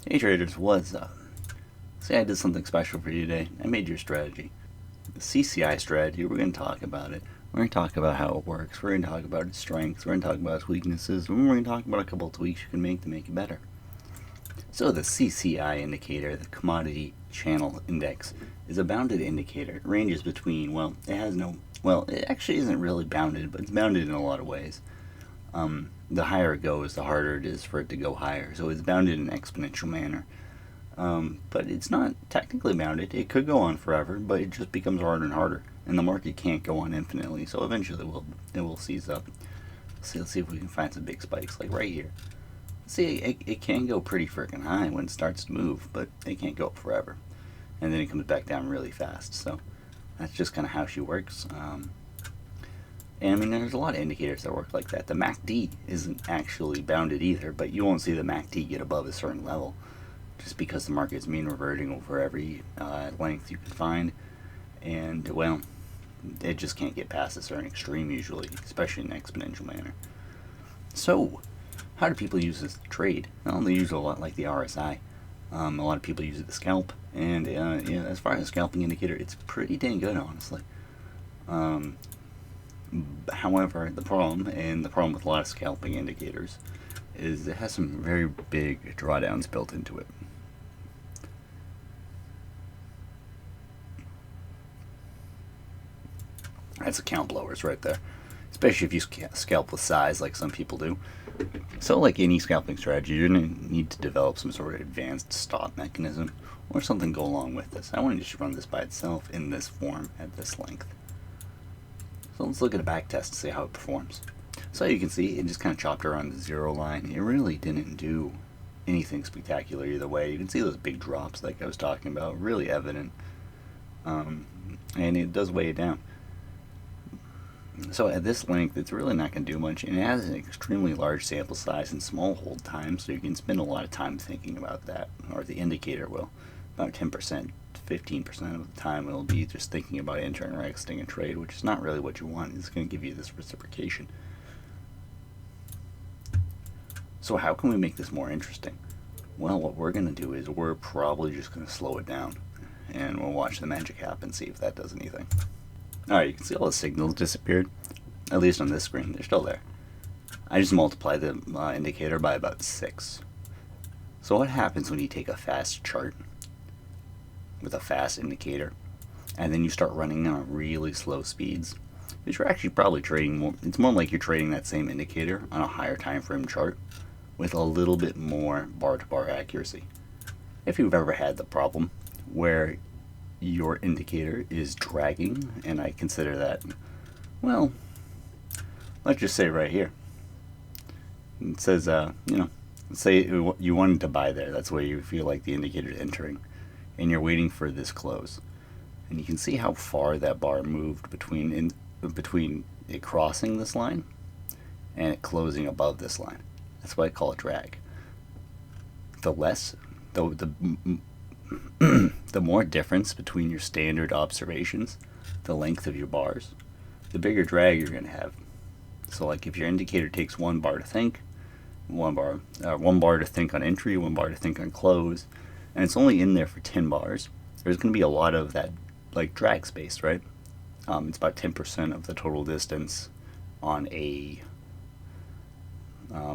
Hey traders, what's up? Say I did something special for you today. I made your strategy. The CCI strategy, we're going to talk about it. We're going to talk about how it works. We're going to talk about its strengths. We're going to talk about its weaknesses. And we're going to talk about a couple of tweaks you can make to make it better. So the CCI indicator, the Commodity Channel Index, is a bounded indicator. It ranges between, it actually isn't really bounded, but it's bounded in a lot of ways. The higher it goes, the harder it is for it to go higher. So it's bounded in an exponential manner. But it's not technically bounded. It could go on forever, but it just becomes harder and harder. And the market can't go on infinitely, so eventually it will seize up. Let's see if we can find some big spikes, like right here. See, it can go pretty freaking high when it starts to move, but it can't go up forever. And then it comes back down really fast. So that's just kind of how she works. And I mean, there's a lot of indicators that work like that. The MACD isn't actually bounded either, but you won't see the MACD get above a certain level just because the market's mean reverting over every length you can find. And, well, it just can't get past a certain extreme usually, especially in an exponential manner. So, how do people use this to trade? Well, they use it a lot like the RSI. A lot of people use it to scalp, and as far as a scalping indicator, it's pretty dang good, honestly. However, the problem with a lot of scalping indicators is it has some very big drawdowns built into it. That's account blowers right there, especially if you scalp with size like some people do. So like any scalping strategy, you're going to need to develop some sort of advanced stop mechanism or something go along with this. I want to just run this by itself in this form at this length. So let's look at a back test to see how it performs. So you can see it just kind of chopped around the zero line. It really didn't do anything spectacular either way. You can see those big drops like I was talking about, really evident. And it does weigh it down. So at this length, it's really not going to do much, and it has an extremely large sample size and small hold time, so you can spend a lot of time thinking about that, or the indicator will. About 10%, 15% of the time it'll be just thinking about entering or exiting a trade, which is not really what you want. It's going to give you this reciprocation. So how can we make this more interesting? Well, what we're going to do is we're probably just going to slow it down, and we'll watch the magic happen, see if that does anything. Alright, you can see all the signals disappeared, at least on this screen. They're still there. I just multiplied the indicator by about 6. So what happens when you take a fast chart with a fast indicator and then you start running on really slow speeds? Because you're actually probably trading more. It's more like you're trading that same indicator on a higher time frame chart with a little bit more bar-to-bar accuracy. If you've ever had the problem where your indicator is dragging, and I consider that, well, let's just say right here. It says, say you wanted to buy there. That's where you feel like the indicator is entering, and you're waiting for this close. And you can see how far that bar moved between it crossing this line and it closing above this line. That's why I call it drag. The more difference between your standard observations, the length of your bars, the bigger drag you're going to have. So like if your indicator takes one bar to think, one bar to think on entry, one bar to think on close, and it's only in there for 10 bars, there's going to be a lot of that like drag space, right? It's about 10% of the total distance on a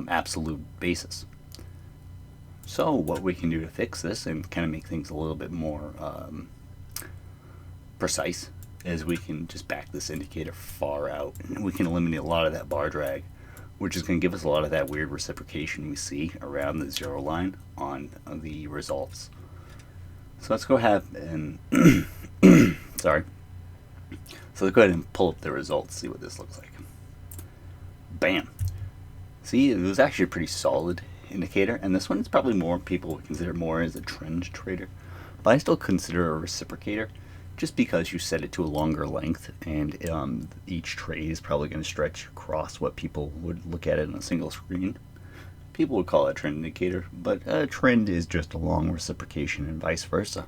absolute basis. So what we can do to fix this and kind of make things a little bit more precise is we can just back this indicator far out, and we can eliminate a lot of that bar drag, which is going to give us a lot of that weird reciprocation we see around the zero line on the results. So let's go ahead and sorry. So let's go ahead and pull up the results, see what this looks like. Bam. See, it was actually a pretty solid indicator, and this one is probably more people would consider more as a trend trader, but I still consider a reciprocator just because you set it to a longer length, and each trade is probably going to stretch across what people would look at it on a single screen. People would call it a trend indicator, but a trend is just a long reciprocation and vice versa.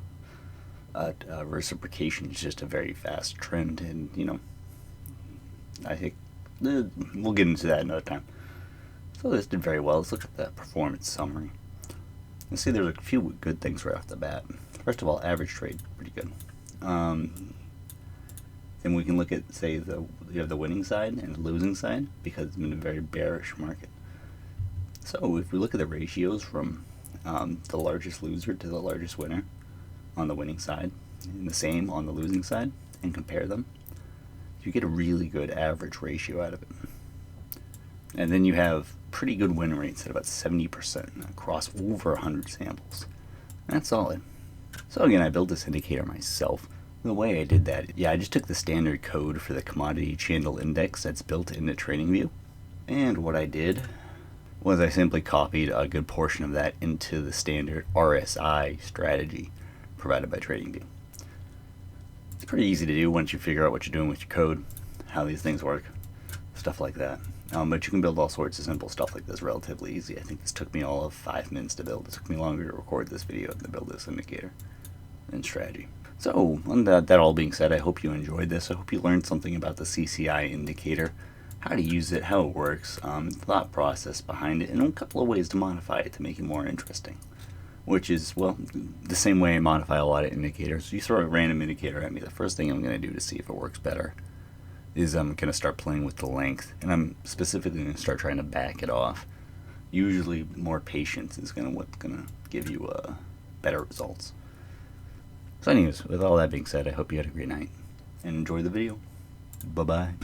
Reciprocation is just a very fast trend, and I think we'll get into that another time. So this did very well. Let's look at the performance summary. Let's see, there's a few good things right off the bat. First of all, average trade, pretty good. Then we can look at, say, you have the winning side and the losing side, because it's been a very bearish market. So if we look at the ratios from the largest loser to the largest winner on the winning side, and the same on the losing side, and compare them, you get a really good average ratio out of it. And then you have pretty good win rates at about 70% across over 100 samples. That's solid. So again, I built this indicator myself. The way I did that, I just took the standard code for the commodity channel index that's built into Tradingview. And what I did was I simply copied a good portion of that into the standard RSI strategy provided by Tradingview. It's pretty easy to do once you figure out what you're doing with your code, how these things work, stuff like that. But you can build all sorts of simple stuff like this relatively easy. I think this took me all of 5 minutes to build. It took me longer to record this video than to build this indicator and strategy. So, on that all being said, I hope you enjoyed this. I hope you learned something about the CCI indicator, how to use it, how it works, the thought process behind it, and a couple of ways to modify it to make it more interesting. Which is, well, the same way I modify a lot of indicators. You throw a random indicator at me, the first thing I'm going to do to see if it works better is I'm going to start playing with the length, and I'm specifically going to start trying to back it off. Usually more patience is what's going to give you better results. So anyways, with all that being said, I hope you had a great night and enjoy the video. Bye-bye.